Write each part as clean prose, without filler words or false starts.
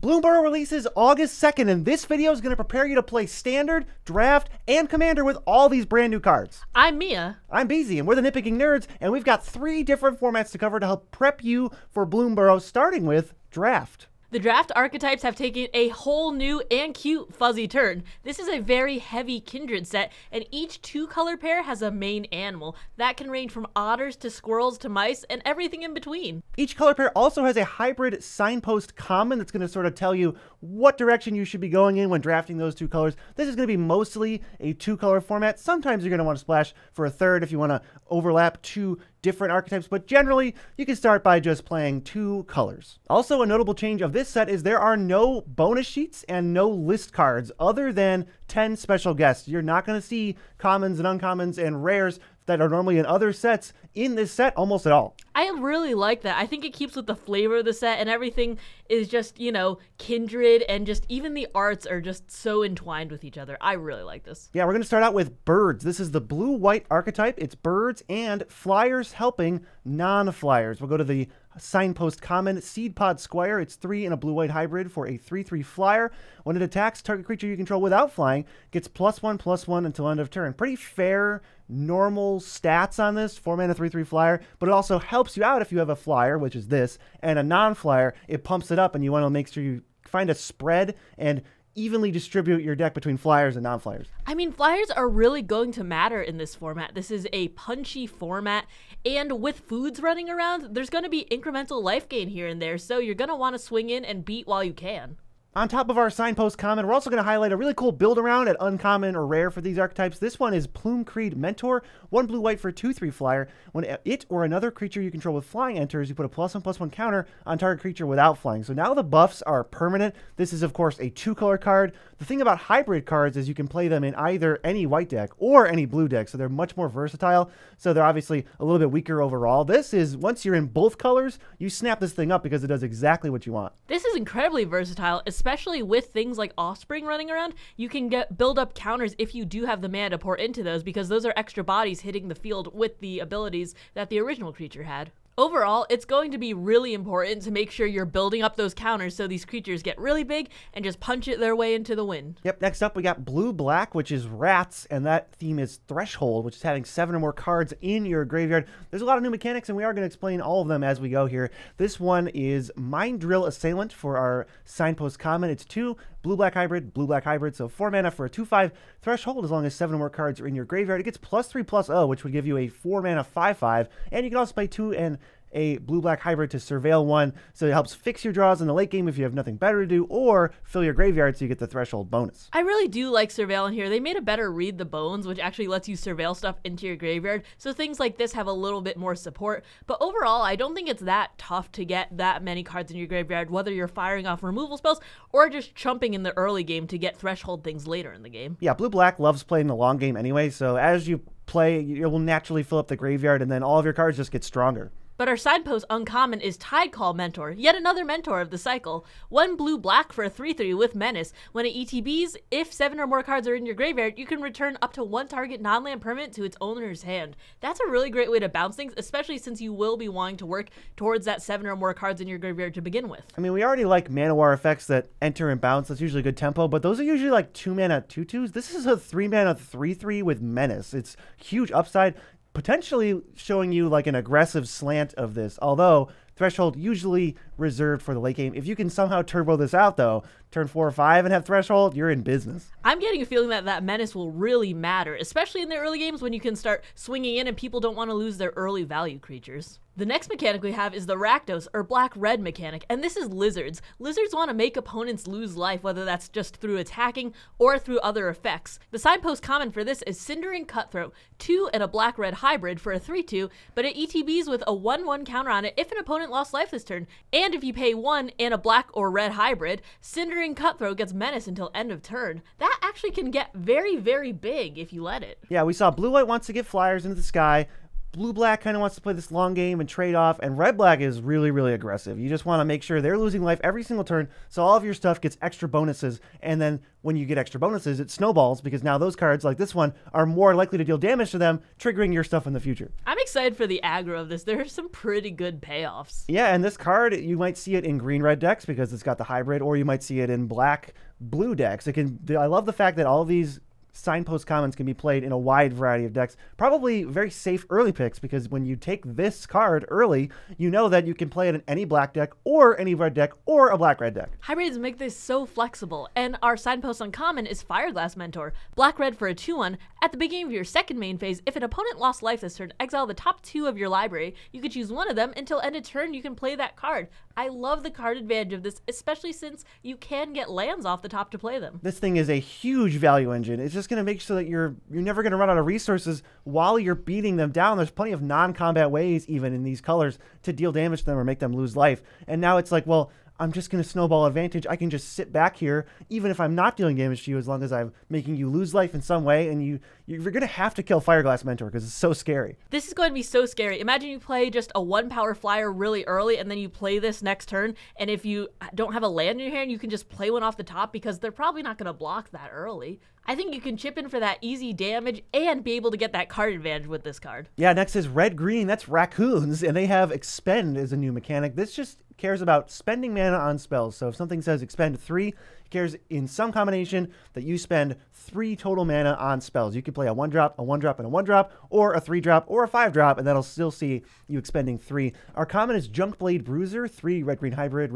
Bloomburrow releases August 2nd, and this video is going to prepare you to play Standard, Draft, and Commander with all these brand new cards. I'm Mia. I'm Beezy, and we're the Nitpicking Nerds, and we've got 3 different formats to cover to help prep you for Bloomburrow, starting with Draft. The draft archetypes have taken a whole new and cute fuzzy turn. This is a very heavy kindred set, and each 2-color pair has a main animal. That can range from otters to squirrels to mice and everything in between. Each color pair also has a hybrid signpost common that's going to sort of tell you what direction you should be going in when drafting those 2 colors. This is going to be mostly a 2-color format. Sometimes you're going to want to splash for a third if you want to overlap 2 different archetypes, but generally you can start by just playing 2 colors. Also, a notable change of this set is there are no bonus sheets and no list cards other than 10 special guests. You're not going to see commons and uncommons and rares that are normally in other sets in this set almost at all. I really like that. I think it keeps with the flavor of the set, and everything is just, you know, kindred, and just even the arts are just so entwined with each other. I really like this. Yeah, we're going to start out with birds. This is the blue-white archetype. It's birds and flyers helping non-flyers. We'll go to the signpost common Seed Pod Squire. It's 3 in a blue-white hybrid for a 3/3 flyer. When it attacks, target creature you control without flying gets +1/+1 until end of turn. Pretty fair, normal stats on this 4-mana 3/3 flyer, but it also helps you out if you have a flyer, which is this, and a non-flyer. It pumps it up, and you want to make sure you find a spread and evenly distribute your deck between flyers and non-flyers. I mean, flyers are really going to matter in this format. This is a punchy format, and with foods running around, there's going to be incremental life gain here and there, so you're going to want to swing in and beat while you can. On top of our signpost common, we're also going to highlight a really cool build around at uncommon or rare for these archetypes. This one is Plume Creed Mentor, 1 blue-white for 2/3 flyer. When it or another creature you control with flying enters, you put a +1/+1 counter on target creature without flying. So now the buffs are permanent. This is, of course, a 2-color card. The thing about hybrid cards is you can play them in either any white deck or any blue deck, so they're much more versatile. So they're obviously a little bit weaker overall. This is, once you're in both colors, you snap this thing up because it does exactly what you want. This is incredibly versatile, especially with things like Offspring running around. You can build up counters if you do have the mana to pour into those, because those are extra bodies hitting the field with the abilities that the original creature had. Overall, it's going to be really important to make sure you're building up those counters so these creatures get really big and just punch it their way into the win. Yep, next up we got blue-black, which is rats, and that theme is Threshold, which is having 7 or more cards in your graveyard. There's a lot of new mechanics, and we are going to explain all of them as we go here. This one is Mind Drill Assailant for our signpost common. It's 2 blue-black hybrid, so 4 mana for a 2/5 Threshold as long as 7 or more cards are in your graveyard. It gets +3/+0, which would give you a 4 mana 5/5, and you can also play 2 and a blue-black hybrid to surveil 1, so it helps fix your draws in the late game if you have nothing better to do, or fill your graveyard so you get the Threshold bonus. I really do like surveil in here. They made a better Read the Bones, which actually lets you surveil stuff into your graveyard, so things like this have a little bit more support. But overall, I don't think it's that tough to get that many cards in your graveyard, whether you're firing off removal spells or just chumping in the early game to get Threshold things later in the game. Yeah, blue-black loves playing the long game anyway, so as you play, you will naturally fill up the graveyard, and then all of your cards just get stronger. But our signpost uncommon is Tidecall Mentor, yet another mentor of the cycle. 1 blue-black for a 3/3 with Menace. When it ETBs, if 7 or more cards are in your graveyard, you can return up to 1 target non-land permanent to its owner's hand. That's a really great way to bounce things, especially since you will be wanting to work towards that 7 or more cards in your graveyard to begin with. I mean, we already like mana war effects that enter and bounce. That's usually good tempo, but those are usually like 2 mana 2/2s. This is a 3 mana 3/3 with Menace. It's huge upside, potentially showing you like an aggressive slant of this, although Threshold usually reserved for the late game. If you can somehow turbo this out, though, turn 4 or 5 and have Threshold, you're in business. I'm getting a feeling that that Menace will really matter, especially in the early games when you can start swinging in and people don't want to lose their early value creatures. The next mechanic we have is the Rakdos, or black-red mechanic, and this is Lizards. Lizards want to make opponents lose life, whether that's just through attacking or through other effects. The signpost common for this is Cindering Cutthroat, 2 and a black-red hybrid for a 3/2, but it ETBs with a 1/1 counter on it if an opponent lost life this turn, and if you pay 1 and a black or red hybrid, Cindering Cutthroat gets Menace until end of turn. That actually can get very, very big if you let it. Yeah, we saw blue-white wants to get flyers into the sky. Blue-black kind of wants to play this long game and trade off, and red-black is really, really aggressive. You just want to make sure they're losing life every single turn, so all of your stuff gets extra bonuses, and then when you get extra bonuses, it snowballs, because now those cards, like this one, are more likely to deal damage to them, triggering your stuff in the future. I'm excited for the aggro of this. There are some pretty good payoffs. Yeah, and this card, you might see it in green-red decks because it's got the hybrid, or you might see it in black-blue decks. I love the fact that all of these Signpost commons can be played in a wide variety of decks. Probably very safe early picks, because when you take this card early, you know that you can play it in any black deck or any red deck or a black-red deck. Hybrids make this so flexible, and our Signpost uncommon is Fireglass Mentor. Black-red for a 2/1. At the beginning of your second main phase, if an opponent lost life this turn, exile the top 2 of your library. You could choose one of them. Until end of turn, you can play that card. I love the card advantage of this, especially since you can get lands off the top to play them. This thing is a huge value engine. It's just going to make sure that you're never going to run out of resources while you're beating them down. There's plenty of non-combat ways, even in these colors, to deal damage to them or make them lose life. And now it's like, well, I'm just going to snowball advantage. I can just sit back here, even if I'm not dealing damage to you, as long as I'm making you lose life in some way. And you're going to have to kill Fireglass Mentor because it's so scary. This is going to be so scary. Imagine you play just a 1-power flyer really early, and then you play this next turn. And if you don't have a land in your hand, you can just play one off the top because they're probably not going to block that early. I think you can chip in for that easy damage and be able to get that card advantage with this card. Yeah, next is red-green. That's Raccoons, and they have Expend as a new mechanic. This just cares about spending mana on spells. So if something says expend 3, it cares in some combination that you spend 3 total mana on spells. You can play a 1-drop, a 1-drop, and a 1-drop, or a 3-drop, or a 5-drop, and that'll still see you expending 3. Our common is Junkblade Bruiser, 3 red-green hybrid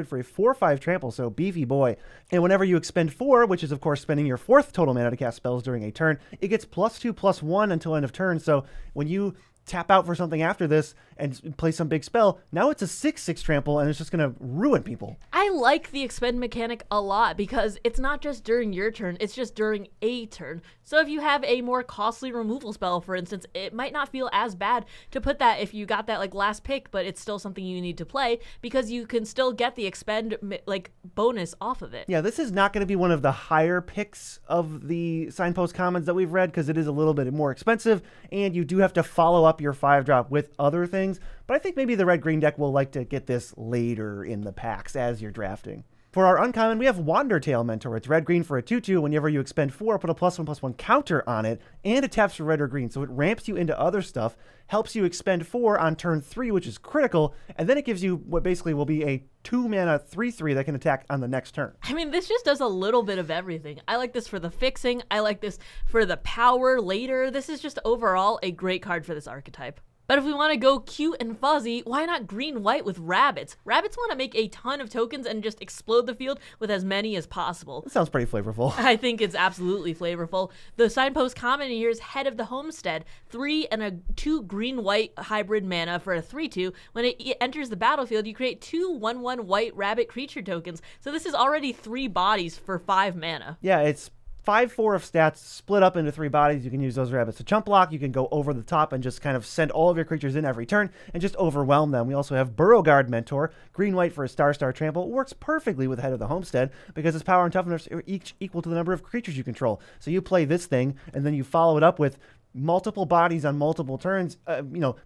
for a 4/5 trample, so beefy boy. And whenever you expend 4, which is of course spending your 4th total mana to cast spells during a turn, it gets +2/+1 until end of turn. So when you tap out for something after this and play some big spell, now it's a 6/6 trample, and it's just going to ruin people. I like the expend mechanic a lot because it's not just during your turn, it's just during a turn. So if you have a more costly removal spell, for instance, it might not feel as bad to put that if you got that like last pick, but it's still something you need to play because you can still get the expend like bonus off of it. Yeah, this is not going to be one of the higher picks of the Signpost commons that we've read because it is a little bit more expensive, and you do have to follow up your 5-drop with other things. But I think maybe the red-green deck will like to get this later in the packs as you're drafting. For our uncommon, we have Wandertail Mentor. It's red-green for a 2/2. Whenever you expend 4, put a +1/+1 counter on it, and it taps for red or green. So it ramps you into other stuff, helps you expend 4 on turn 3, which is critical, and then it gives you what basically will be a 2-mana 3/3 that can attack on the next turn. I mean, this just does a little bit of everything. I like this for the fixing. I like this for the power later. This is just overall a great card for this archetype. But if we want to go cute and fuzzy, why not green-white with rabbits? Rabbits want to make a ton of tokens and just explode the field with as many as possible. That sounds pretty flavorful. I think it's absolutely flavorful. The Signpost common here is Head of the Homestead. 3 and a 2 green-white hybrid mana for a 3/2. When it enters the battlefield, you create 2 1/1 white rabbit creature tokens. So this is already 3 bodies for 5 mana. Yeah, it's 5/4 of stats split up into 3 bodies. You can use those rabbits to chump block. You can go over the top and just kind of send all of your creatures in every turn and just overwhelm them. We also have Burrowguard Mentor, green-white for a star trample. It works perfectly with Head of the Homestead because its power and toughness are each equal to the number of creatures you control. So you play this thing, and then you follow it up with multiple bodies on multiple turns,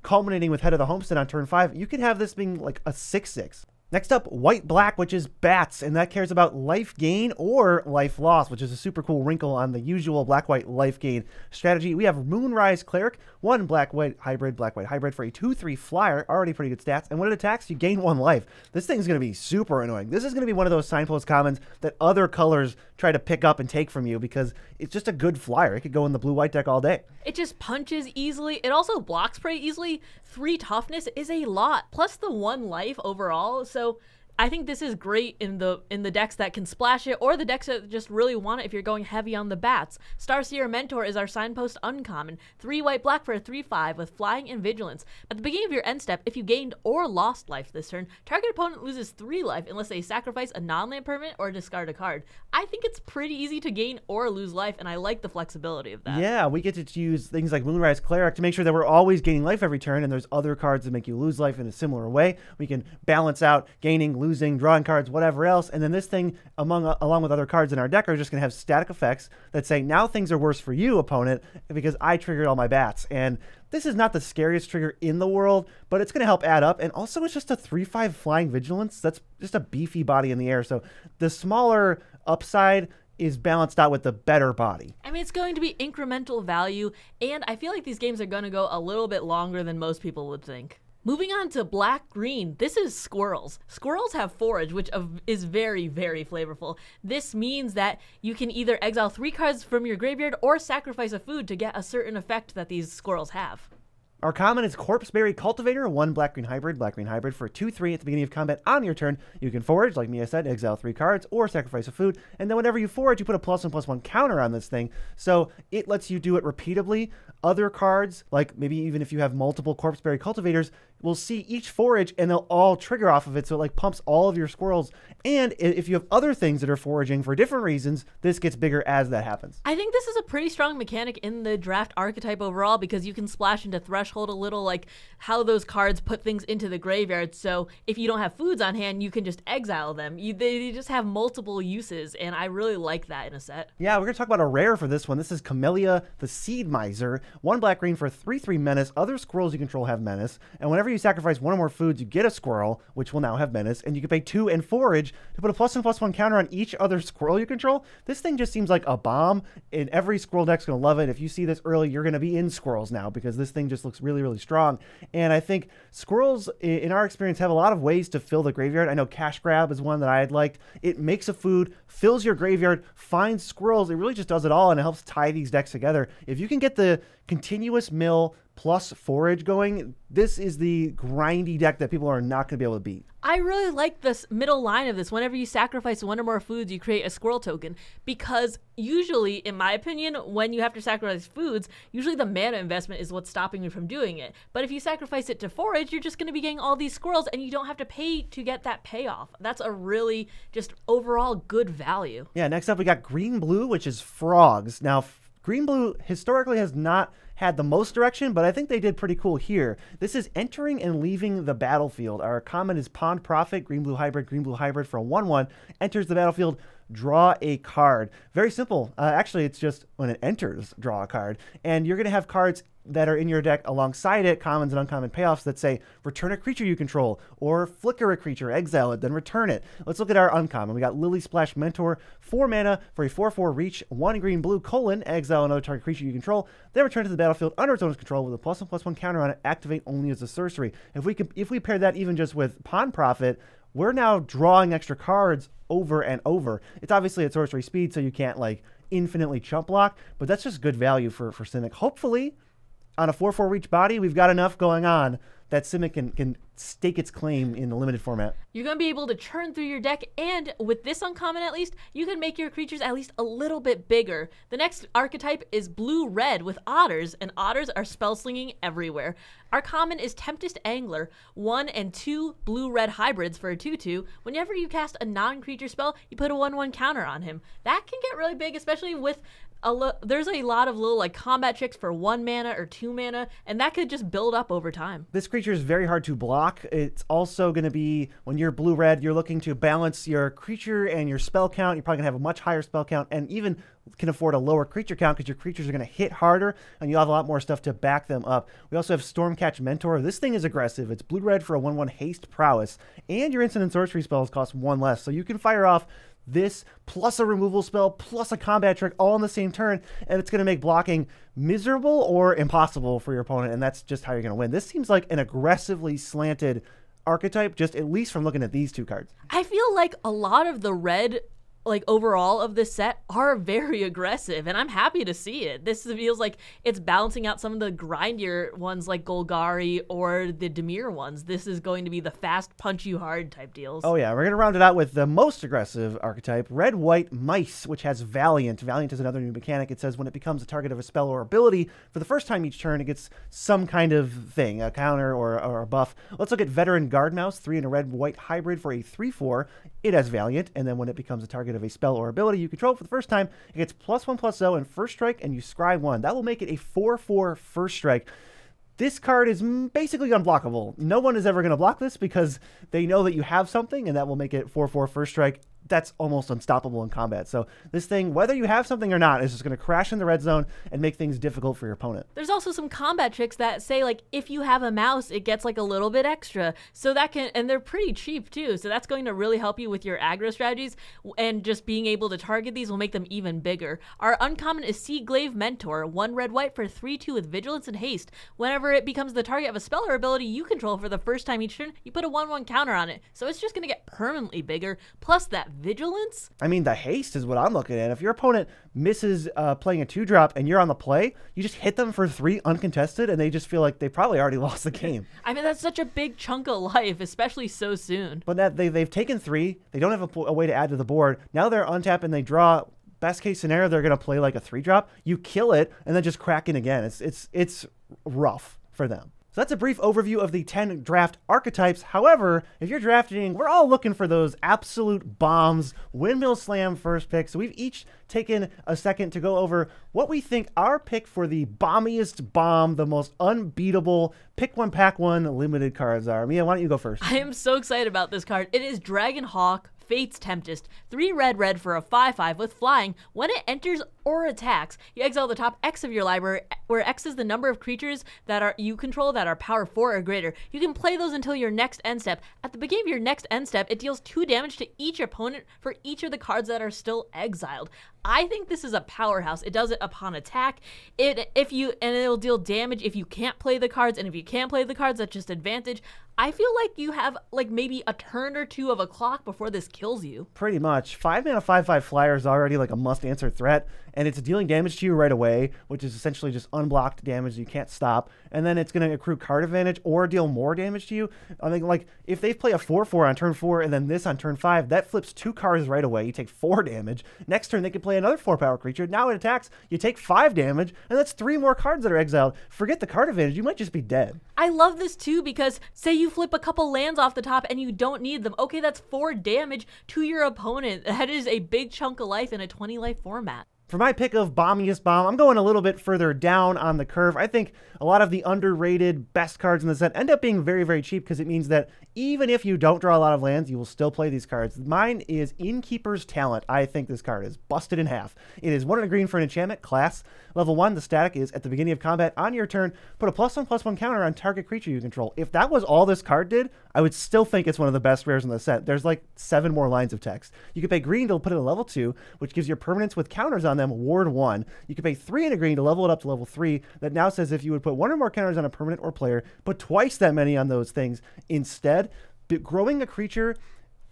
culminating with Head of the Homestead on turn 5. You could have this being like a 6/6. Next up, white-black, which is bats, and that cares about life gain or life loss, which is a super cool wrinkle on the usual black-white life gain strategy. We have Moonrise Cleric, 1 black-white hybrid for a 2/3 flyer, already pretty good stats, and when it attacks, you gain 1 life. This thing's going to be super annoying. This is going to be one of those Signpost commons that other colors try to pick up and take from you because it's just a good flyer. It could go in the blue-white deck all day. It just punches easily. It also blocks pretty easily. 3 toughness is a lot, plus the 1 life overall. So I think this is great in the decks that can splash it, or the decks that just really want it if you're going heavy on the bats. Starseer Mentor is our Signpost uncommon. 3 white-black for a 3/5 with flying and vigilance. At the beginning of your end step, if you gained or lost life this turn, target opponent loses 3 life unless they sacrifice a non-land permanent or discard a card. I think it's pretty easy to gain or lose life, and I like the flexibility of that. Yeah, we get to use things like Moonrise Cleric to make sure that we're always gaining life every turn, and there's other cards that make you lose life in a similar way. We can balance out gaining, losing, drawing cards, whatever else. And then this thing, along with other cards in our deck, are just going to have static effects that say, now things are worse for you, opponent, because I triggered all my bats. And this is not the scariest trigger in the world, but it's going to help add up. And also, it's just a 3/5 flying vigilance. That's just a beefy body in the air. So the smaller upside is balanced out with the better body. I mean, it's going to be incremental value, and I feel like these games are going to go a little bit longer than most people would think. Moving on to black-green, this is squirrels. Squirrels have forage, which is very, very flavorful. This means that you can either exile 3 cards from your graveyard or sacrifice a food to get a certain effect that these squirrels have. Our common is Corpseberry Cultivator, 1 black-green hybrid for 2/3 at the beginning of combat on your turn. You can forage, like Mia said, exile 3 cards, or sacrifice a food, and then whenever you forage, you put a +1/+1 counter on this thing, so it lets you do it repeatedly. Other cards, like maybe even if you have multiple Corpseberry Cultivators, will see each forage, and they'll all trigger off of it, so it like pumps all of your squirrels. And if you have other things that are foraging for different reasons, this gets bigger as that happens. I think this is a pretty strong mechanic in the draft archetype overall, because you can splash into Threshold a little, like how those cards put things into the graveyard. So if you don't have foods on hand, you can just exile them. They just have multiple uses, and I really like that in a set. Yeah, we're going to talk about a rare for this one. This is Camellia the Seed Miser, 1 black-green for 3/3 menace. Other squirrels you control have menace, and whenever you sacrifice 1 or more foods, you get a squirrel, which will now have menace, and you can pay 2 and forage to put a +1/+1 counter on each other squirrel you control. This thing just seems like a bomb, and every squirrel deck's going to love it. If you see this early, you're going to be in squirrels now, because this thing just looks really, really strong. And I think squirrels, in our experience, have a lot of ways to fill the graveyard. I know Cash Grab is one that I had liked. It makes a food, fills your graveyard, finds squirrels. It really just does it all, and it helps tie these decks together. If you can get the continuous mill plus forage going, this is the grindy deck that people are not going to be able to beat. I really like this middle line of this. Whenever you sacrifice 1 or more foods, you create a squirrel token, because usually, in my opinion, when you have to sacrifice foods, usually the mana investment is what's stopping you from doing it. But if you sacrifice it to forage, you're just going to be getting all these squirrels, and you don't have to pay to get that payoff. That's a really just overall good value. Yeah, next up we got green-blue, which is frogs. Now, green-blue historically has not had the most direction, but I think they did pretty cool here. This is entering and leaving the battlefield. Our common is Pond Prophet, green-blue hybrid for a 1/1. Enters the battlefield, draw a card. Very simple. Actually, it's just when it enters, draw a card. And you're going to have cards that are in your deck alongside it, commons and uncommon payoffs, that say return a creature you control, or flicker a creature, exile it, then return it. Let's look at our uncommon. We got Lily Splash Mentor, 4 mana for a 4/4 reach, 1 green-blue, exile another target creature you control, then return to the battlefield under its owner's control with a +1/+1 counter on it, activate only as a sorcery. If we pair that even just with Pond Prophet, we're now drawing extra cards over and over. It's obviously at sorcery speed, so you can't like infinitely chump block, but that's just good value for Simic. Hopefully, on a 4/4 reach body, we've got enough going on that Simic can stake its claim in the limited format. You're going to be able to churn through your deck, and with this uncommon at least, you can make your creatures at least a little bit bigger. The next archetype is blue-red with otters, and otters are spell slinging everywhere. Our common is Tempest Angler, 1 and 2 blue-red hybrids for a 2/2. Whenever you cast a non-creature spell, you put a 1/1 counter on him. That can get really big, especially with there's a lot of little like combat tricks for 1 mana or 2 mana, and that could just build up over time. This creature is very hard to block. It's also going to be, when you're blue-red, you're looking to balance your creature and your spell count. You're probably going to have a much higher spell count, and even can afford a lower creature count because your creatures are going to hit harder, and you'll have a lot more stuff to back them up. We also have Stormcatch Mentor. This thing is aggressive. It's blue-red for a 1/1 haste prowess, and your instant and sorcery spells cost 1 less, so you can fire off this plus a removal spell plus a combat trick all in the same turn, and it's going to make blocking miserable or impossible for your opponent, and that's just how you're going to win. This seems like an aggressively slanted archetype, just at least from looking at these 2 cards. I feel like a lot of the red like overall of this set are very aggressive, and I'm happy to see it. This feels like it's balancing out some of the grindier ones like Golgari or the Dimir ones. This is going to be the fast, punch you hard type deals. Oh yeah, we're going to round it out with the most aggressive archetype, Red-White Mice, which has Valiant. Valiant is another new mechanic. It says when it becomes a target of a spell or ability, for the first time each turn, it gets some kind of thing, a counter or a buff. Let's look at Veteran Guardmouse, 3 and a red-white hybrid for a 3/4. It has Valiant, and then when it becomes a target of a spell or ability you control for the first time, it gets +1/+0 and first strike, and you scry 1. That will make it a 4/4 first strike. This card is basically unblockable. No one is ever going to block this because they know that you have something, and that will make it 4/4 first strike. That's almost unstoppable in combat. So this thing, whether you have something or not, is just going to crash in the red zone and make things difficult for your opponent. There's also some combat tricks that say, like, if you have a mouse, it gets like a little bit extra. So that can, and they're pretty cheap too. So that's going to really help you with your aggro strategies, and just being able to target these will make them even bigger. Our uncommon is Seaglaive Mentor, 1 red/white for 3/2 with vigilance and haste. Whenever it becomes the target of a spell or ability you control for the first time each turn, you put a 1/1 counter on it. So it's just going to get permanently bigger, plus that vigilance. I mean, the haste is what I'm looking at. If your opponent misses playing a 2-drop and you're on the play, you just hit them for 3 uncontested, and they just feel like they probably already lost the game. I mean, that's such a big chunk of life, especially so soon. But that they've taken 3. They don't have a way to add to the board. Now they're untapped and they draw. Best case scenario, they're going to play like a 3-drop. You kill it and then just crack in again. It's rough for them. So that's a brief overview of the 10 draft archetypes. However, if you're drafting, we're all looking for those absolute bombs, windmill slam first pick. So we've each taken a second to go over what we think our pick for the bombiest bomb, the most unbeatable, pick one, pack one limited cards are. Mia, why don't you go first? I am so excited about this card. It is Dragon Hawk, Fate's Tempest, 3 red/red for a 5/5 with flying. When it enters or attacks, you exile the top X of your library, where X is the number of creatures that you control that are power 4 or greater. You can play those until your next end step. At the beginning of your next end step, it deals 2 damage to each opponent for each of the cards that are still exiled. I think this is a powerhouse. It does it upon attack. And it'll deal damage if you can't play the cards, and if you can't play the cards, that's just advantage. I feel like you have like maybe a turn or 2 of a clock before this kills you. Pretty much. 5-mana 5/5 flyer is already like a must-answer threat, and it's dealing damage to you right away, which is essentially just unblocked damage you can't stop. And then it's going to accrue card advantage or deal more damage to you. I mean, like if they play a 4/4 on turn 4 and then this on turn 5, that flips 2 cards right away. You take 4 damage. Next turn they can play another 4-power creature. Now it attacks. You take 5 damage, and that's 3 more cards that are exiled. Forget the card advantage. You might just be dead. I love this too because say you flip a couple lands off the top and you don't need them. Okay, that's 4 damage to your opponent. That is a big chunk of life in a 20 life format. For my pick of bombiest bomb, I'm going a little bit further down on the curve. I think a lot of the underrated best cards in the set end up being very, very cheap because it means that even if you don't draw a lot of lands, you will still play these cards. Mine is Innkeeper's Talent. I think this card is busted in half. It is 1 and a green for an enchantment class. Level 1, the static is at the beginning of combat on your turn, put a +1/+1 counter on target creature you control. If that was all this card did, I would still think it's one of the best rares in the set. There's like 7 more lines of text. You could pay green to put it in level 2, which gives your permanents with counters on them ward 1. You could pay 3 and a green to level it up to level 3. That now says if you would put 1 or more counters on a permanent or player, put twice that many on those things. Instead, growing a creature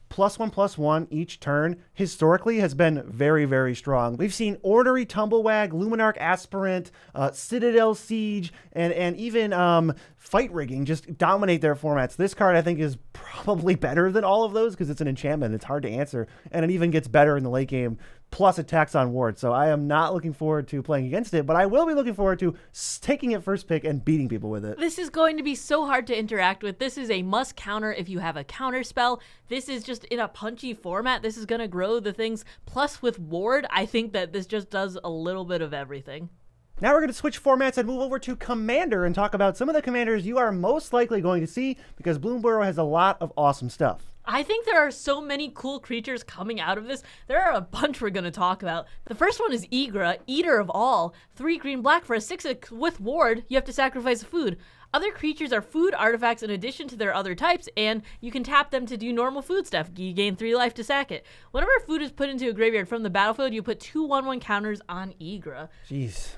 +1/+1 each turn historically has been very, very strong. We've seen Ornery Tumblewag, Luminarch Aspirant, Citadel Siege, and even Fight Rigging just dominate their formats. This card I think is probably better than all of those because it's an enchantment. It's hard to answer, and it even gets better in the late game, plus attacks on wards. So I am not looking forward to playing against it, but I will be looking forward to taking it first pick and beating people with it. This is going to be so hard to interact with. This is a must counter if you have a counter spell. This is just in a punchy format. This is going to grow the things. Plus with ward, I think that this just does a little bit of everything. Now we're going to switch formats and move over to Commander and talk about some of the commanders you are most likely going to see because Bloomburrow has a lot of awesome stuff. I think there are so many cool creatures coming out of this. There are a bunch we're going to talk about. The first one is Aggro, Eater of All. 3 green/black for a 6 with ward. You have to sacrifice food. Other creatures are food artifacts in addition to their other types, and you can tap them to do normal food stuff. You gain 3 life to sack it. Whenever food is put into a graveyard from the battlefield, you put 2 1/1 counters on Aggro. Jeez.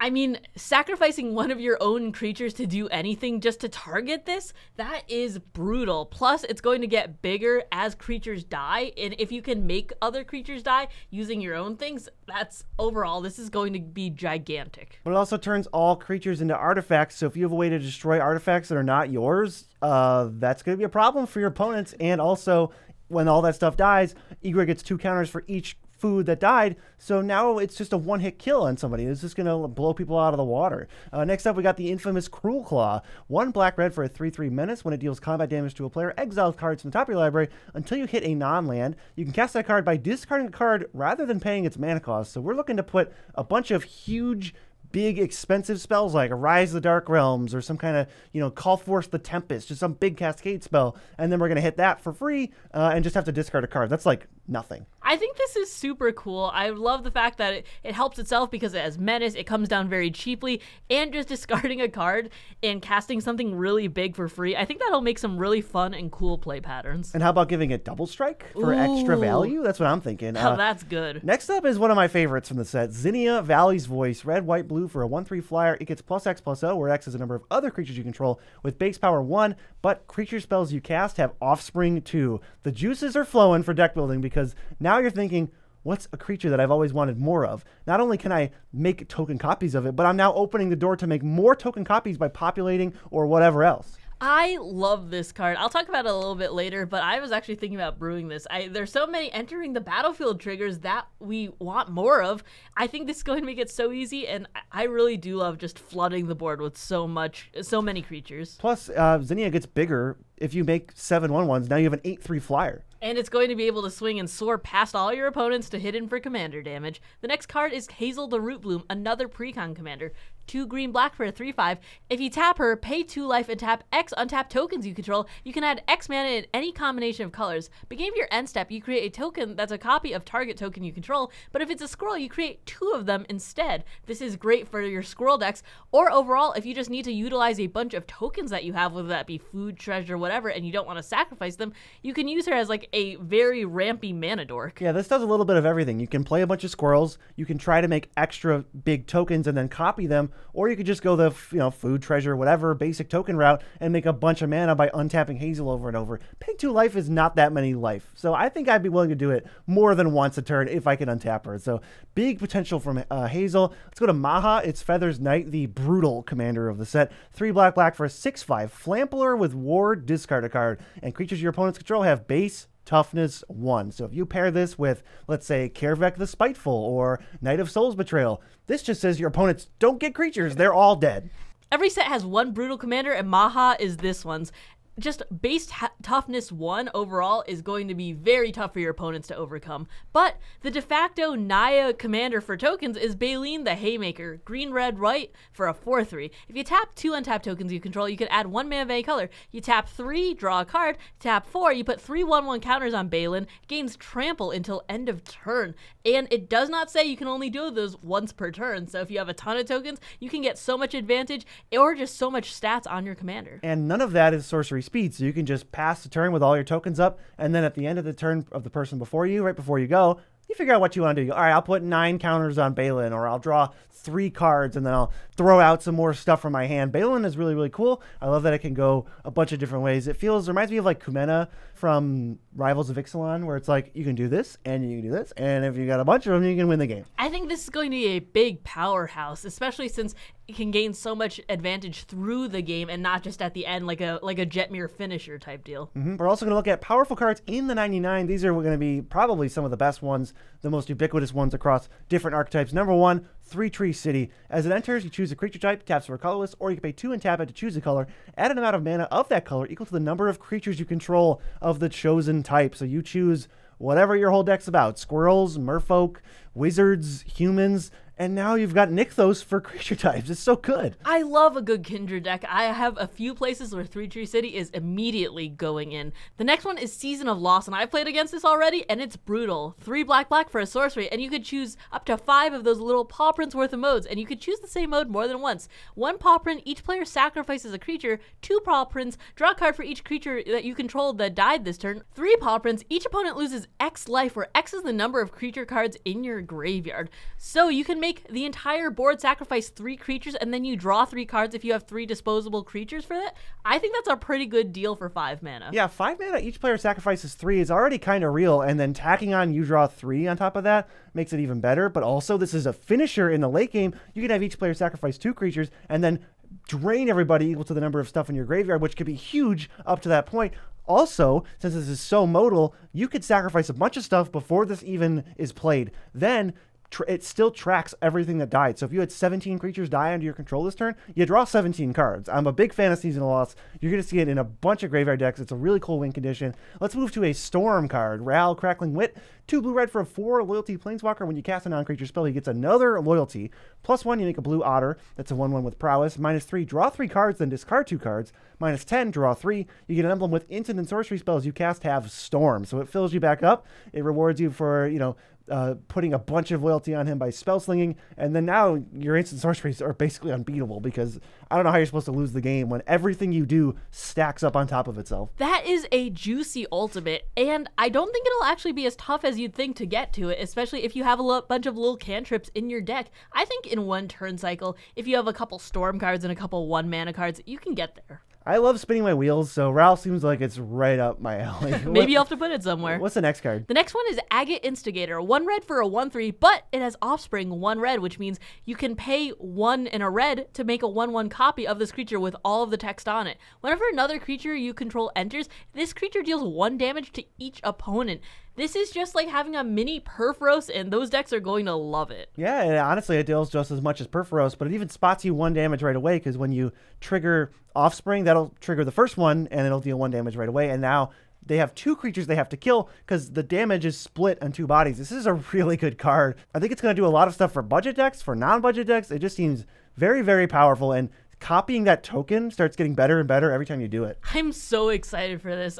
I mean, sacrificing one of your own creatures to do anything just to target this, that is brutal. Plus, it's going to get bigger as creatures die, and if you can make other creatures die using your own things, that's overall, this is going to be gigantic. But it also turns all creatures into artifacts, so if you have a way to destroy artifacts that are not yours, that's going to be a problem for your opponents. And also, when all that stuff dies, Aggro gets 2 counters for each food that died, so now it's just a one-hit kill on somebody. It's just going to blow people out of the water. Next up, we got the infamous Cruel Claw. 1 black-red for a 3/3 menace. When it deals combat damage to a player, exile cards from the top of your library until you hit a non-land. You can cast that card by discarding a card rather than paying its mana cost. So we're looking to put a bunch of huge big expensive spells like Rise of the Dark Realms or some kind of, Call Forth the Tempest, just some big cascade spell, and then we're going to hit that for free and just have to discard a card. That's like nothing. I think this is super cool. I love the fact that it helps itself because it has menace, it comes down very cheaply, and just discarding a card and casting something really big for free. I think that'll make some really fun and cool play patterns. And how about giving it double strike for extra value? That's what I'm thinking. Oh, that's good. Next up is one of my favorites from the set, Zinnia Valley's Voice. Red, white, blue for a 1/3 flyer. It gets +X/+O, where X is a number of other creatures you control with base power 1, but creature spells you cast have offspring 2. The juices are flowing for deck building because now you're thinking, what's a creature that I've always wanted more of? Not only can I make token copies of it, but I'm now opening the door to make more token copies by populating or whatever else. I love this card. I'll talk about it a little bit later, but I was actually thinking about brewing this. There's so many entering the battlefield triggers that we want more of. I think this is going to make it so easy, and I really do love just flooding the board with so many creatures. Plus, Zinnia gets bigger if you make 7/1/1s. Now you have an 8/3 flyer. And it's going to be able to swing and soar past all your opponents to hit in for commander damage. The next card is Hazel the Root Bloom, another precon commander. 2 green black for a 3/5. If you tap her, pay 2 life and tap X untapped tokens you control. You can add X mana in any combination of colors. Beginning of your end step, you create a token that's a copy of target token you control, but if it's a squirrel, you create 2 of them instead. This is great for your squirrel decks, or overall, if you just need to utilize a bunch of tokens that you have, whether that be food, treasure, whatever, and you don't want to sacrifice them, you can use her as like a very rampy mana dork. Yeah, this does a little bit of everything. You can play a bunch of squirrels, you can try to make extra big tokens and then copy them, or you could just go the food, treasure, whatever basic token route and make a bunch of mana by untapping Hazel over and over. Paying 2 life is not that many life, so I think I'd be willing to do it more than once a turn if I could untap her. So big potential from Hazel. Let's go to Maha. It's Feathers Knight, the brutal commander of the set. 3 black for a 6/5. Flampler with Ward, discard a card, and creatures your opponents control have base toughness 1. So if you pair this with, let's say, Kervek the Spiteful or Knight of Soul's Betrayal, this just says your opponents don't get creatures. They're all dead. Every set has one brutal commander, and Maha is this one's. Just base toughness 1 overall is going to be very tough for your opponents to overcome. But the de facto Naya commander for tokens is Baleen the Haymaker, green, red, white for a 4/3. If you tap 2 untapped tokens you control, you can add 1 mana of any color. You tap 3, draw a card. Tap 4, you put 3 1/1 counters on Baleen, gains trample until end of turn. And it does not say you can only do those once per turn. So if you have a ton of tokens, you can get so much advantage or just so much stats on your commander. And none of that is sorcery speed, so you can just pass the turn with all your tokens up, and then at the end of the turn of the person before you, right before you go, you figure out what you want to do. All right, I'll put 9 counters on Balin, or I'll draw 3 cards, and then I'll throw out some more stuff from my hand. Balin is really, really cool. I love that it can go a bunch of different ways. It reminds me of like Kumena from Rivals of Ixalan, where it's like, you can do this, and you can do this, and if you got a bunch of them, you can win the game. I think this is going to be a big powerhouse, especially since it can gain so much advantage through the game and not just at the end like a Jetmir finisher type deal. We're also going to look at powerful cards in the 99. These are going to be probably some of the best ones, the most ubiquitous ones across different archetypes. Number 1, 3-Tree City. As it enters, you choose a creature type, taps for a colorless, or you can pay 2 and tap it to choose a color. Add an amount of mana of that color equal to the number of creatures you control of the chosen type. So you choose whatever your whole deck's about. Squirrels, merfolk, wizards, humans, and now you've got Nykthos for creature types. It's so good. I love a good Kindred deck. I have a few places where 3-Tree City is immediately going in. The next one is Season of Loss, and I've played against this already, and it's brutal. 3 black for a sorcery, and you could choose up to 5 of those little paw prints worth of modes, and you could choose the same mode more than once. 1 paw print, each player sacrifices a creature. 2 paw prints, draw a card for each creature that you controlled that died this turn. 3 paw prints, each opponent loses X life, where X is the number of creature cards in your graveyard. So you can make the entire board sacrifice 3 creatures, and then you draw 3 cards if you have 3 disposable creatures for that. I think that's a pretty good deal for 5 mana. Yeah, 5 mana, each player sacrifices 3 is already kind of real, and then tacking on you draw 3 on top of that makes it even better. But also, this is a finisher in the late game. You can have each player sacrifice 2 creatures, and then drain everybody equal to the number of stuff in your graveyard, which could be huge up to that point. Also, since this is so modal, you could sacrifice a bunch of stuff before this even is played. Then it still tracks everything that died. So if you had 17 creatures die under your control this turn, you draw 17 cards. I'm a big fan of Season of Loss. You're going to see it in a bunch of graveyard decks. It's a really cool win condition. Let's move to a Storm card. Ral, Crackling Wit. 2 blue-red for a 4 loyalty planeswalker. When you cast a non-creature spell, he gets another loyalty. +1, you make a blue otter. That's a 1/1 with prowess. -3, draw 3 cards, then discard 2 cards. -10, draw 3. You get an emblem with instant and sorcery spells you cast have storm. So it fills you back up. It rewards you for, putting a bunch of loyalty on him by spell slinging, and then now your instant sorceries are basically unbeatable because I don't know how you're supposed to lose the game when everything you do stacks up on top of itself. That is a juicy ultimate, and I don't think it'll actually be as tough as you'd think to get to it, especially if you have a bunch of little cantrips in your deck. I think in one turn cycle, if you have a couple storm cards and a couple 1-mana cards, you can get there. I love spinning my wheels, so Ralph seems like it's right up my alley. Maybe you'll have to put it somewhere. What's the next card? The next one is Agate Instigator. 1 red for a 1/3, but it has offspring 1 red, which means you can pay 1 in a red to make a 1/1 copy of this creature with all of the text on it. Whenever another creature you control enters, this creature deals 1 damage to each opponent. This is just like having a mini Perforos, and those decks are going to love it. Yeah, and honestly, it deals just as much as Perforos, but it even spots you 1 damage right away, because when you trigger Offspring, that'll trigger the first one, and it'll deal 1 damage right away, and now they have 2 creatures they have to kill, because the damage is split on 2 bodies. This is a really good card. I think it's going to do a lot of stuff for budget decks, for non-budget decks. It just seems very, very powerful, and copying that token starts getting better and better every time you do it. I'm so excited for this.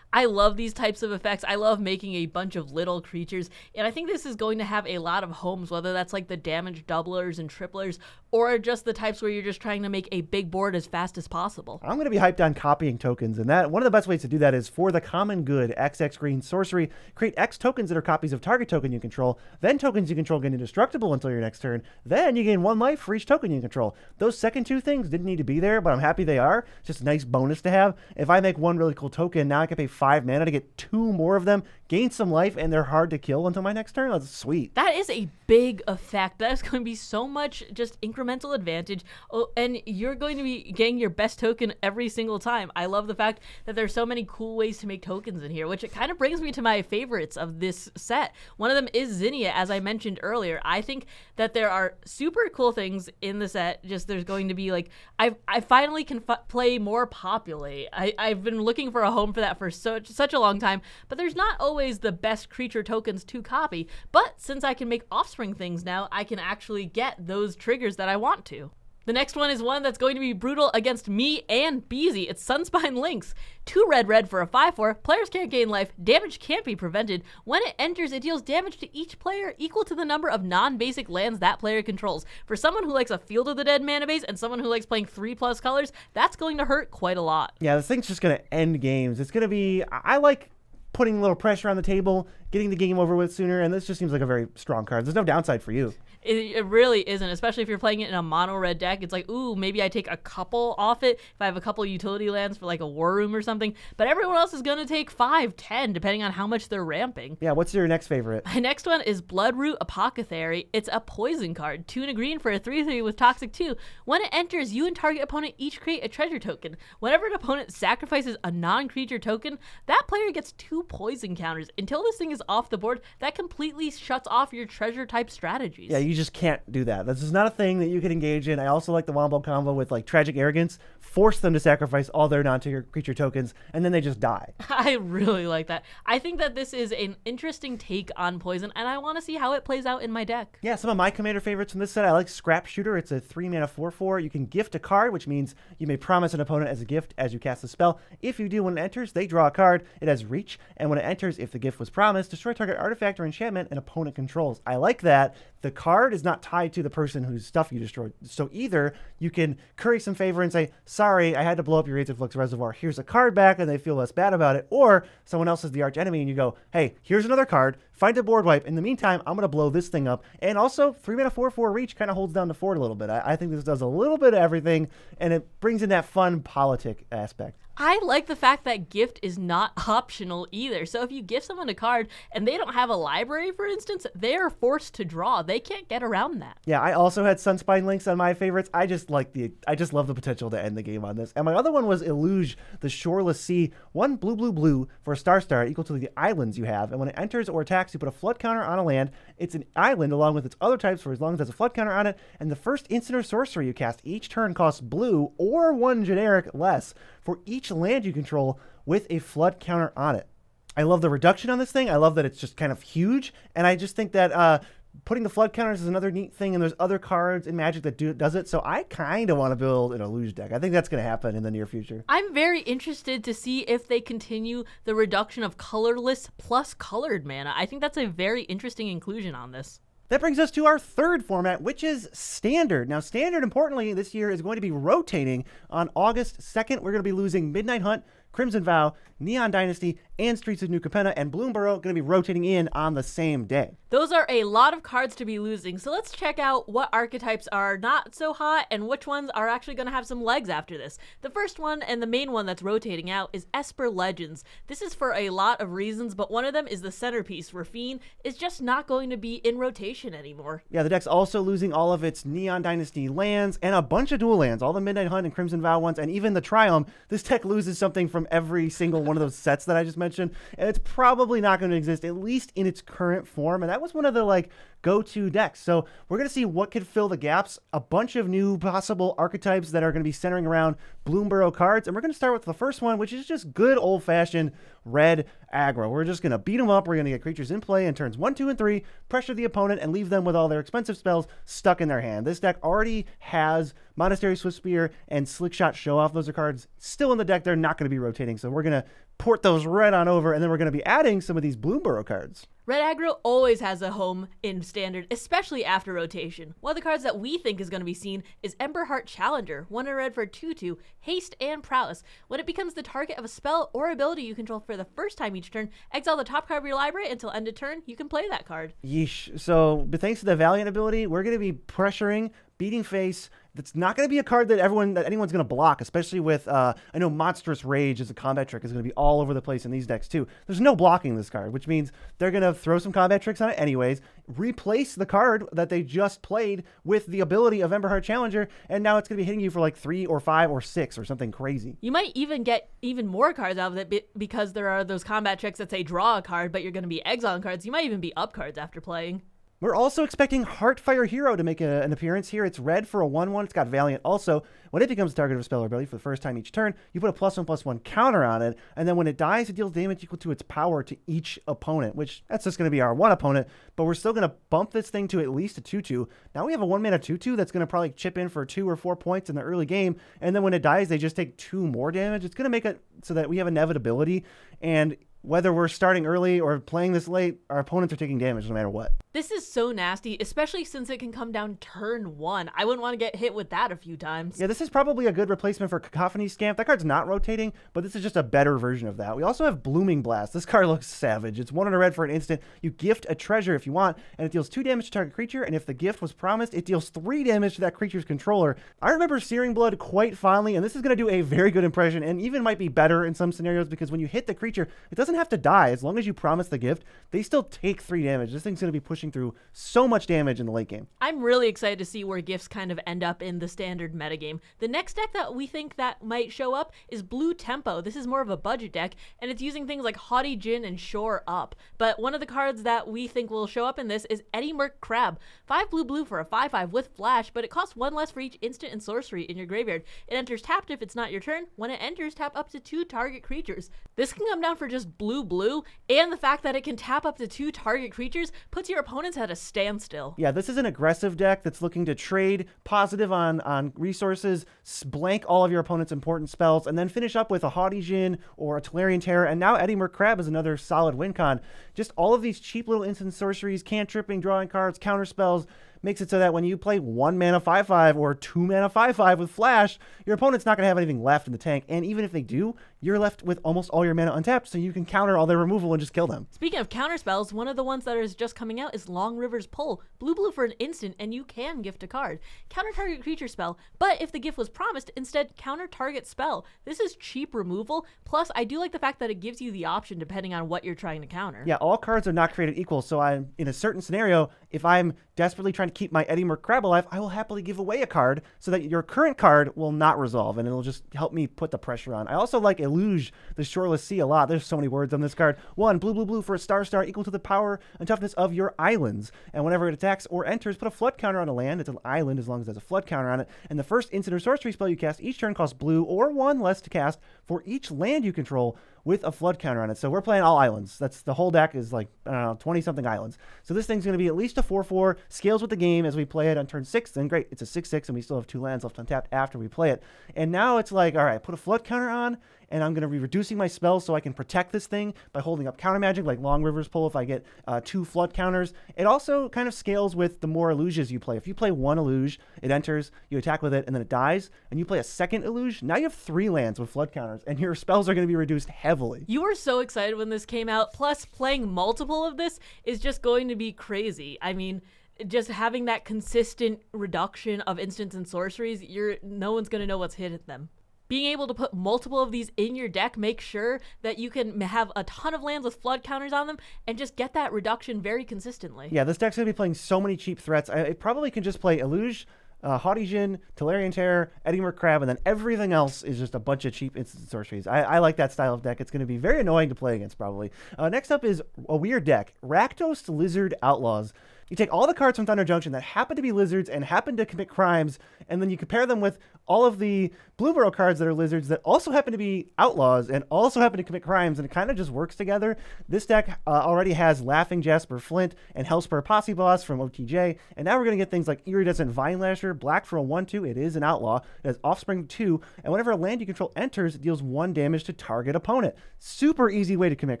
I love these types of effects. I love making a bunch of little creatures, and I think this is going to have a lot of homes, whether that's like the damage doublers and triplers, or just the types where you're just trying to make a big board as fast as possible. I'm going to be hyped on copying tokens, and that one of the best ways to do that is for the common good XX green sorcery, create X tokens that are copies of target token you control, then tokens you control get indestructible until your next turn, then you gain 1 life for each token you control. Those second 2 things didn't need to be there, but I'm happy they are. It's just a nice bonus to have. If I make 1 really cool token, now I can pay 5 mana to get 2 more of them, gain some life, and they're hard to kill until my next turn. That's sweet. That is a big effect. That is going to be so much just incremental advantage. Oh, and you're going to be getting your best token every single time. I love the fact that there's so many cool ways to make tokens in here, which it kind of brings me to my favorites of this set. One of them is Zinnia, as I mentioned earlier. I think that there are super cool things in the set. Just there's going to be like, I finally can play more Populate. I've been looking for a home for that for such a long time, but there's not always the best creature tokens to copy. But since I can make offspring things now, I can actually get those triggers that I want to. The next one is one that's going to be brutal against me and Beezy. It's Sunspine Lynx. 2 red for a 5/4. Players can't gain life. Damage can't be prevented. When it enters, it deals damage to each player equal to the number of non-basic lands that player controls. For someone who likes a Field of the Dead mana base and someone who likes playing 3+ colors, that's going to hurt quite a lot. Yeah, this thing's just going to end games. It's going to be... I like putting a little pressure on the table, getting the game over with sooner, and this just seems like a very strong card. There's no downside for you. It really isn't, especially if you're playing it in a mono red deck. It's like, ooh, maybe I take a couple off it if I have a couple utility lands for like a War Room or something, but everyone else is going to take 5, 10, depending on how much they're ramping. Yeah, what's your next favorite? My next one is Bloodroot Apothecary. It's a poison card, 2 and a green for a 3/3 with Toxic 2. When it enters, you and target opponent each create a treasure token. Whenever an opponent sacrifices a non-creature token, that player gets 2 poison counters. Until this thing is off the board, that completely shuts off your treasure type strategies. Yeah, you just can't do that. This is not a thing that you can engage in. I also like the Wombo combo with like Tragic Arrogance. Force them to sacrifice all their non-creature tokens, and then they just die. I really like that. I think that this is an interesting take on poison, and I want to see how it plays out in my deck. Yeah, some of my commander favorites from this set, I like Scrap Shooter. It's a 3 mana 4/4. You can gift a card, which means you may promise an opponent as a gift as you cast the spell. If you do, when it enters, they draw a card. It has reach, and when it enters, if the gift was promised, destroy target artifact or enchantment an opponent controls. I like that. The card is not tied to the person whose stuff you destroyed. So either you can curry some favor and say, sorry, I had to blow up your Aether Flux Reservoir. Here's a card back, and they feel less bad about it. Or someone else is the arch enemy, and you go, hey, here's another card. Find a board wipe. In the meantime, I'm going to blow this thing up. And also, 3 mana 4/4 reach kind of holds down the fort a little bit. I think this does a little bit of everything, and it brings in that fun politic aspect. I like the fact that gift is not optional either. So if you gift someone a card and they don't have a library, for instance, they are forced to draw. They can't get around that. Yeah, I also had Sunspine Lynx on my favorites. I just love the potential to end the game on this. And my other one was Illuge, the Shoreless Sea. 1 blue for a star equal to the islands you have. And when it enters or attacks, you put a flood counter on a land. It's an island along with its other types for as long as there's a flood counter on it. And the first instant or sorcery you cast each turn costs blue or 1 generic less for each land you control with a flood counter on it. I love the reduction on this thing. I love that it's just kind of huge. And I just think that putting the flood counters is another neat thing. And there's other cards in Magic that does it. So I kind of want to build an Illuge deck. I think that's going to happen in the near future. I'm very interested to see if they continue the reduction of colorless plus colored mana. I think that's a very interesting inclusion on this. That brings us to our third format, which is Standard. Now, Standard, importantly, this year is going to be rotating. On August 2nd, we're going to be losing Midnight Hunt, Crimson Vow, Neon Dynasty, and Streets of New Capenna, and Bloomburrow going to be rotating in on the same day. Those are a lot of cards to be losing, so let's check out what archetypes are not so hot and which ones are actually going to have some legs after this. The first one, and the main one that's rotating out, is Esper Legends. This is for a lot of reasons, but one of them is the centerpiece, where Fiend is just not going to be in rotation anymore. Yeah, the deck's also losing all of its Neon Dynasty lands and a bunch of dual lands, all the Midnight Hunt and Crimson Vow ones, and even the Triumph. This deck loses something from every single one of those sets that I just mentioned, and it's probably not going to exist, at least in its current form, and that was one of the go-to decks. So we're going to see what could fill the gaps, a bunch of new possible archetypes that are going to be centering around Bloomburrow cards, and we're going to start with the first one, which is just good old-fashioned red aggro. We're just going to beat them up, we're going to get creatures in play in turns 1, 2, and 3, pressure the opponent, and leave them with all their expensive spells stuck in their hand. This deck already has Monastery Swiftspear and Slickshot Show Off. Those are cards still in the deck. They're not going to be rotating, so we're going to port those red on over, and then we're going to be adding some of these Bloomburrow cards. Red aggro always has a home in Standard, especially after rotation. One of the cards that we think is going to be seen is Emberheart Challenger, 1 in red for 2/2, haste and prowess. When it becomes the target of a spell or ability you control for the first time each turn, exile the top card of your library until end of turn. You can play that card. Yeesh. So, but thanks to the Valiant ability, we're going to be pressuring, beating face. That's not going to be a card that anyone's going to block, especially with, I know Monstrous Rage as a combat trick is going to be all over the place in these decks too. There's no blocking this card, which means they're going to throw some combat tricks on it anyways, replace the card that they just played with the ability of Emberheart Challenger, and now it's going to be hitting you for 3 or 5 or 6 or something crazy. You might even get even more cards out of it because there are those combat tricks that say draw a card, but you're going to be exiling cards. You might even be up cards after playing. We're also expecting Heartfire Hero to make an appearance here. It's red for a 1/1. It's got Valiant also. When it becomes the target of a spell or ability for the first time each turn, you put a +1/+1 counter on it, and then when it dies, it deals damage equal to its power to each opponent, which that's just going to be our one opponent, but we're still going to bump this thing to at least a 2/2. Now we have a 1-mana 2/2 that's going to probably chip in for 2 or 4 points in the early game, and then when it dies, they just take 2 more damage. It's going to make it so that we have inevitability, and whether we're starting early or playing this late, our opponents are taking damage no matter what. This is so nasty, especially since it can come down turn 1. I wouldn't want to get hit with that a few times. Yeah, this is probably a good replacement for Cacophony Scamp. That card's not rotating, but this is just a better version of that. We also have Blooming Blast. This card looks savage. It's 1 in a red for an instant. You gift a treasure if you want, and it deals 2 damage to target creature, and if the gift was promised, it deals 3 damage to that creature's controller. I remember Searing Blood quite fondly, and this is going to do a very good impression, and even might be better in some scenarios, because when you hit the creature, it doesn't have to die. As long as you promise the gift, they still take 3 damage. This thing's going to be pushing through so much damage in the late game. I'm really excited to see where gifts kind of end up in the Standard metagame. The next deck that we think that might show up is Blue Tempo. This is more of a budget deck, and it's using things like Haughty Djinn and Shore Up. But one of the cards that we think will show up in this is Eddie Merc Crab. 5 blue for a 5/5 with flash, but it costs 1 less for each instant and sorcery in your graveyard. It enters tapped if it's not your turn. When it enters, tap up to 2 target creatures. This can come down for just blue, and the fact that it can tap up to 2 target creatures puts your opponents at a standstill. Yeah, this is an aggressive deck that's looking to trade positive on resources, blank all of your opponent's important spells, and then finish up with a Haughty Djinn or a Tolarian Terror, and now Eddie Merc Crab is another solid win con. Just all of these cheap little instant sorceries, cantripping, drawing cards, counter spells, makes it so that when you play 1 mana 5/5 or 2 mana 5/5 with flash, your opponent's not going to have anything left in the tank, and even if they do, you're left with almost all your mana untapped, so you can counter all their removal and just kill them. Speaking of counter spells, one of the ones that is just coming out is Long River's Pull. Blue for an instant, and you can gift a card. Counter target creature spell, but if the gift was promised, instead counter target spell. This is cheap removal, plus I do like the fact that it gives you the option depending on what you're trying to counter. Yeah, all cards are not created equal, so I'm in a certain scenario, if I'm desperately trying to keep my Eddie Merc Crab alive, I will happily give away a card so that your current card will not resolve, and it'll just help me put the pressure on. I also like Illuge, the Shoreless Sea, a lot. There's so many words on this card. 1, blue for a star equal to the power and toughness of your islands. And whenever it attacks or enters, put a flood counter on a land. It's an island as long as there's a flood counter on it. And the first instant or sorcery spell you cast each turn costs blue or 1 less to cast for each land you control. with a flood counter on it. So we're playing all islands. That's the whole deck is like, I don't know, 20-something islands. So this thing's going to be at least a 4/4, scales with the game as we play it on turn 6. Then great, it's a 6/6, and we still have 2 lands left untapped after we play it. And now it's like, all right, put a flood counter on, and I'm going to be reducing my spells so I can protect this thing by holding up counter magic like Long River's Pull if I get 2 flood counters. It also kind of scales with the more illusions you play. If you play 1 illusion, it enters, you attack with it, and then it dies, and you play a second illusion, now you have 3 lands with flood counters, and your spells are going to be reduced heavily. You were so excited when this came out, plus playing multiple of this is just going to be crazy. I mean, just having that consistent reduction of instants and sorceries, no one's going to know what's hitting them. Being able to put multiple of these in your deck makes sure that you can have a ton of lands with flood counters on them and just get that reduction very consistently. Yeah, this deck's going to be playing so many cheap threats. It probably can just play Illuge, Haughty Djinn, Tolarian Terror, Edinburgh Crab, and then everything else is just a bunch of cheap instant sorceries. I like that style of deck. It's going to be very annoying to play against, probably. Next up is a weird deck, Rakdos Lizard Outlaws. You take all the cards from Thunder Junction that happen to be lizards and happen to commit crimes, and then you compare them with all of the Bloomburrow cards that are lizards that also happen to be outlaws and also happen to commit crimes, and it kind of just works together. This deck already has Laughing Jasper Flint and Hellspur Posse Boss from OTJ, and now we're going to get things like Iridescent Vine Lasher, black for a 1/2, it is an outlaw, it has Offspring 2, and whenever a land you control enters, it deals 1 damage to target opponent. Super easy way to commit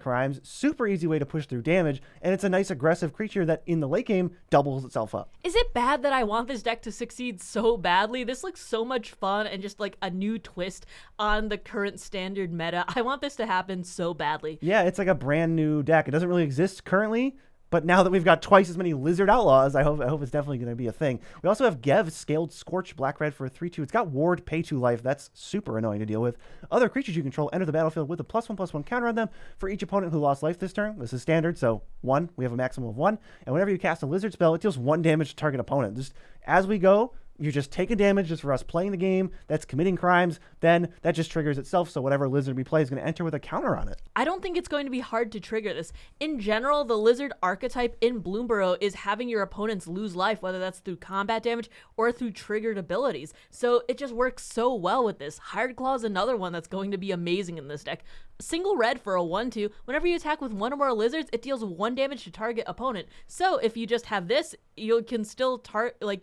crimes, super easy way to push through damage, and it's a nice aggressive creature that in the late game doubles itself up. Is it bad that I want this deck to succeed so badly? This looks so much fun and just like a new twist on the current standard meta. I want this to happen so badly. Yeah, it's like a brand new deck. It doesn't really exist currently, but now that we've got twice as many Lizard Outlaws, I hope it's definitely going to be a thing. We also have Gev, Scaled Scorch, Black-Red for a 3/2. It's got Ward, pay 2 life. That's super annoying to deal with. Other creatures you control enter the battlefield with a +1/+1 counter on them for each opponent who lost life this turn. This is standard, so 1. We have a maximum of 1. And whenever you cast a Lizard spell, it deals 1 damage to target opponent. Just as we go, you're just taking damage just for us playing the game. That's committing crimes. Then that just triggers itself. So whatever lizard we play is going to enter with a counter on it. I don't think it's going to be hard to trigger this. In general, the lizard archetype in Bloomburrow is having your opponents lose life, whether that's through combat damage or through triggered abilities. So it just works so well with this. Hired Claw is another one that's going to be amazing in this deck. Single red for a 1/2. Whenever you attack with one or more lizards, it deals 1 damage to target opponent. So if you just have this, you can still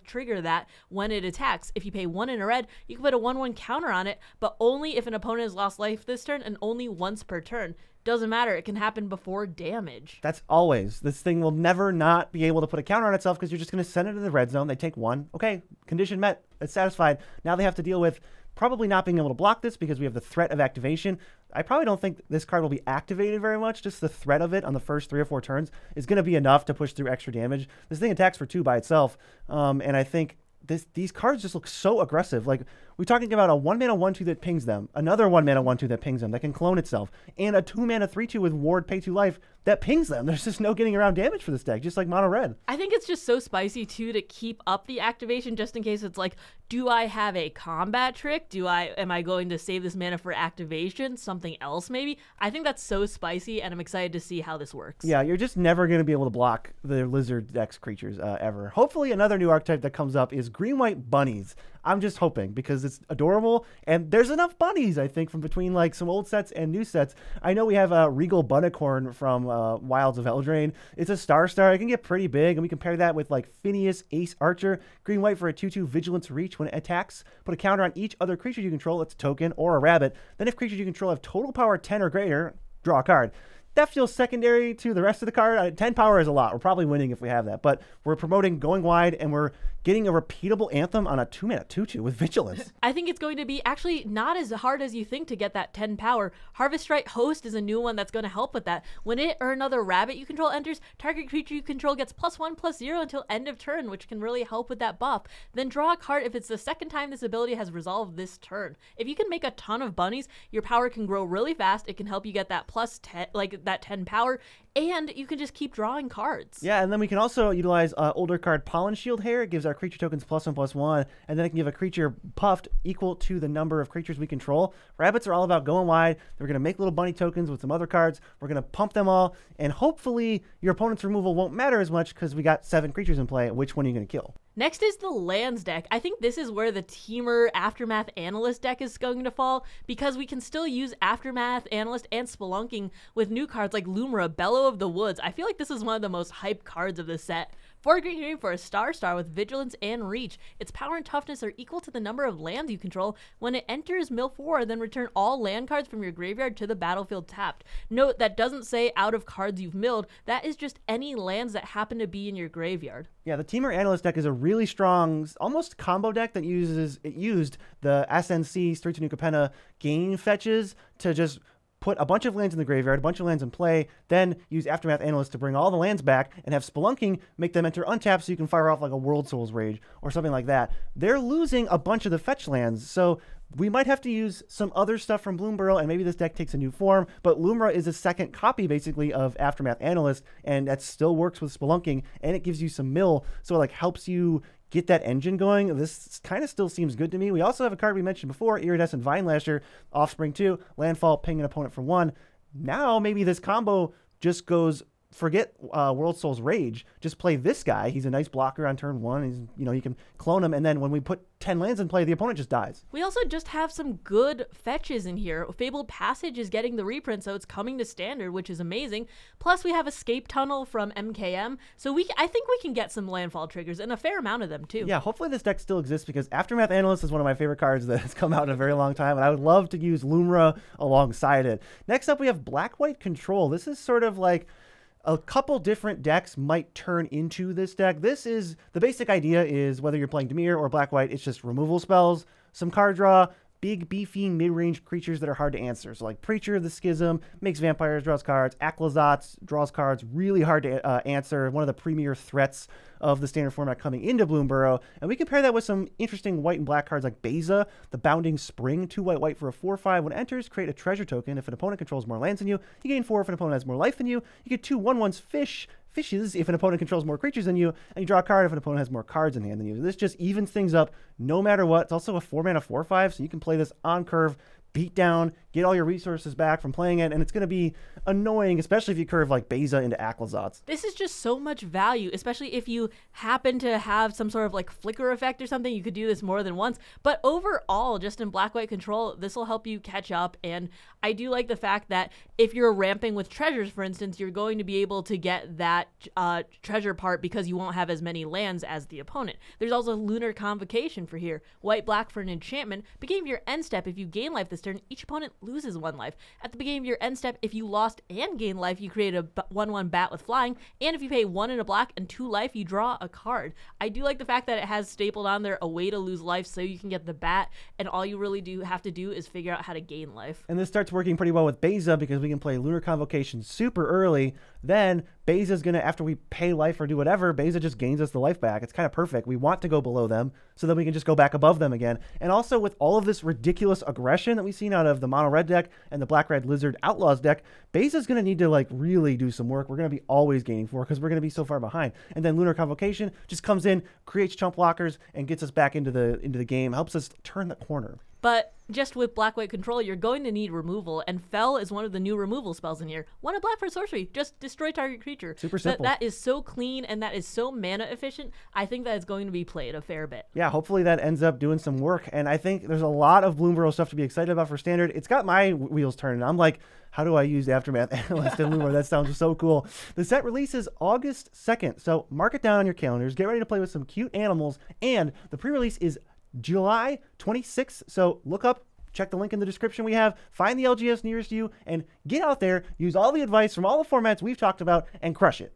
trigger that when it attacks. If you pay 1 in a red, you can put a 1/1 counter on it, but only if an opponent has lost life this turn and only once per turn. Doesn't matter, it can happen before damage. That's always. This thing will never not be able to put a counter on itself because you're just going to send it to the red zone. They take 1. Okay, condition met. It's satisfied. Now they have to deal with probably not being able to block this because we have the threat of activation. I probably don't think this card will be activated very much. Just the threat of it on the first 3 or 4 turns is going to be enough to push through extra damage. This thing attacks for 2 by itself, and I think these cards just look so aggressive. Like, we're talking about a 1-mana 1/2 that pings them, another 1-mana 1/2 that pings them, that can clone itself, and a 2-mana 3/2 with Ward, pay 2 life that pings them. There's just no getting around damage for this deck, just like mono red. I think it's just so spicy too to keep up the activation just in case it's like, do I have a combat trick? Am I going to save this mana for activation? Something else maybe? I think that's so spicy, and I'm excited to see how this works. Yeah, you're just never going to be able to block the lizard deck's creatures ever. Hopefully another new archetype that comes up is green-white bunnies. I'm just hoping because it's adorable, and there's enough bunnies, I think, from between like some old sets and new sets. I know we have a Regal Bunnicorn from Wilds of Eldraine. It's a star. It can get pretty big, and we compare that with like Phineas Ace Archer, green-white for a 2/2 Vigilance Reach. When it attacks, put a counter on each other creature you control. That's a token or a rabbit. Then if creatures you control have total power 10 or greater, draw a card. That feels secondary to the rest of the card. 10 power is a lot. We're probably winning if we have that. But we're promoting going wide, and we're getting a repeatable Anthem on a 2-mana 2/2 with Vigilance. I think it's going to be actually not as hard as you think to get that 10 power. Harvest Right Host is a new one that's going to help with that. When it or another rabbit you control enters, target creature you control gets +1/+0 until end of turn, which can really help with that buff. Then draw a card if it's the second time this ability has resolved this turn. If you can make a ton of bunnies, your power can grow really fast. It can help you get that +10, like that 10 power, and you can just keep drawing cards. Yeah, and then we can also utilize older card Pollen Shield here. It gives our creature tokens +1/+1, and then it can give a creature puffed equal to the number of creatures we control. Rabbits are all about going wide. We're going to make little bunny tokens with some other cards. We're going to pump them all, and hopefully your opponent's removal won't matter as much because we got 7 creatures in play. Which one are you going to kill? Next is the lands deck. I think this is where the Teamer Aftermath Analyst deck is going to fall, because we can still use Aftermath Analyst and Spelunking with new cards like Lumra, Bellow of the Woods. I feel like this is one of the most hyped cards of the set. 4 green for a star with Vigilance and Reach. Its power and toughness are equal to the number of lands you control. When it enters mill 4, then return all land cards from your graveyard to the battlefield tapped. Note, that doesn't say out of cards you've milled. That is just any lands that happen to be in your graveyard. Yeah, the Teamer Analyst deck is a really strong, almost combo deck that used the SNC Streets of New Capenna gain fetches to just put a bunch of lands in the graveyard, a bunch of lands in play, then use Aftermath Analyst to bring all the lands back, and have Spelunking make them enter untapped so you can fire off like a World Souls Rage or something like that. They're losing a bunch of the fetch lands, so we might have to use some other stuff from Bloomburrow, and maybe this deck takes a new form, but Lumra is a second copy, basically, of Aftermath Analyst, and that still works with Spelunking, and it gives you some mill, so it like helps you get that engine going. This kind of still seems good to me. We also have a card we mentioned before, Iridescent Vinelasher, Offspring 2, landfall, ping an opponent for 1. Now maybe this combo just goes, forget World Souls Rage, just play this guy. He's a nice blocker on turn 1. He's, you can clone him, and then when we put 10 lands in play, the opponent just dies. We also just have some good fetches in here. Fabled Passage is getting the reprint, so it's coming to standard, which is amazing. Plus, we have Escape Tunnel from MKM, so I think we can get some landfall triggers, and a fair amount of them, too. Yeah, hopefully this deck still exists, because Aftermath Analyst is one of my favorite cards that has come out in a very long time, and I would love to use Lumra alongside it. Next up, we have Black-White Control. This is sort of like a couple different decks might turn into this deck. The basic idea is, whether you're playing Dimir or Black-White, it's just removal spells, some card draw, big, beefy, mid-range creatures that are hard to answer. So like Preacher of the Schism makes vampires, draws cards. Aclazotz draws cards, really hard to answer. One of the premier threats of the standard format coming into Bloomburrow. And we compare that with some interesting white and black cards like Beza, the Bounding Spring, 2 white for a 4/5. When it enters, create a treasure token. If an opponent controls more lands than you gain 4. If an opponent has more life than you get 2 1/1s fishes if an opponent controls more creatures than you, and you draw a card if an opponent has more cards in hand than you. This just evens things up no matter what. It's also a 4-mana 4/5, so you can play this on curve, beat down, get all your resources back from playing it, and it's going to be annoying, especially if you curve like Beza into Aclazotz. This is just so much value, especially if you happen to have some sort of like flicker effect or something. You could do this more than once, but overall, just in Black-White Control, this will help you catch up. And I do like the fact that if you're ramping with treasures, for instance, you're going to be able to get that treasure part because you won't have as many lands as the opponent. There's also Lunar Convocation for here. White-black for an enchantment. Beginning of your end step, if you gain life this turn, each opponent loses 1 life. At the beginning of your end step, if you lost and gained life, you create a 1/1 bat with flying, and if you pay 1 in a black and 2 life, you draw a card. I do like the fact that it has stapled on there a way to lose life so you can get the bat, and all you really have to do is figure out how to gain life. And this starts working pretty well with Beza, because we can play Lunar Convocation super early. Then Beza's going to, after we pay life or do whatever, Beza just gains us the life back. It's kind of perfect. We want to go below them so that we can just go back above them again. And also, with all of this ridiculous aggression that we've seen out of the mono red deck and the black red lizard Outlaws deck, Beza's going to need to like really do some work. We're going to be always gaining 4 because we're going to be so far behind. And then Lunar Convocation just comes in, creates chump blockers, and gets us back into the game, helps us turn the corner. But just with Black-White Control, you're going to need removal, and Fell is one of the new removal spells in here. 1 black for sorcery, just destroy target creature. Super simple. That is so clean, and that is so mana efficient. I think that is going to be played a fair bit. Yeah, hopefully that ends up doing some work, and I think there's a lot of Bloomburrow stuff to be excited about for Standard. It's got my wheels turning. I'm like, how do I use Aftermath Analyst in Bloomburrow? That sounds so cool. The set releases August 2nd, so mark it down on your calendars. Get ready to play with some cute animals, and the pre-release is July 26th, so look up, check the link in the description we have, find the LGS nearest you, and get out there, use all the advice from all the formats we've talked about, and crush it.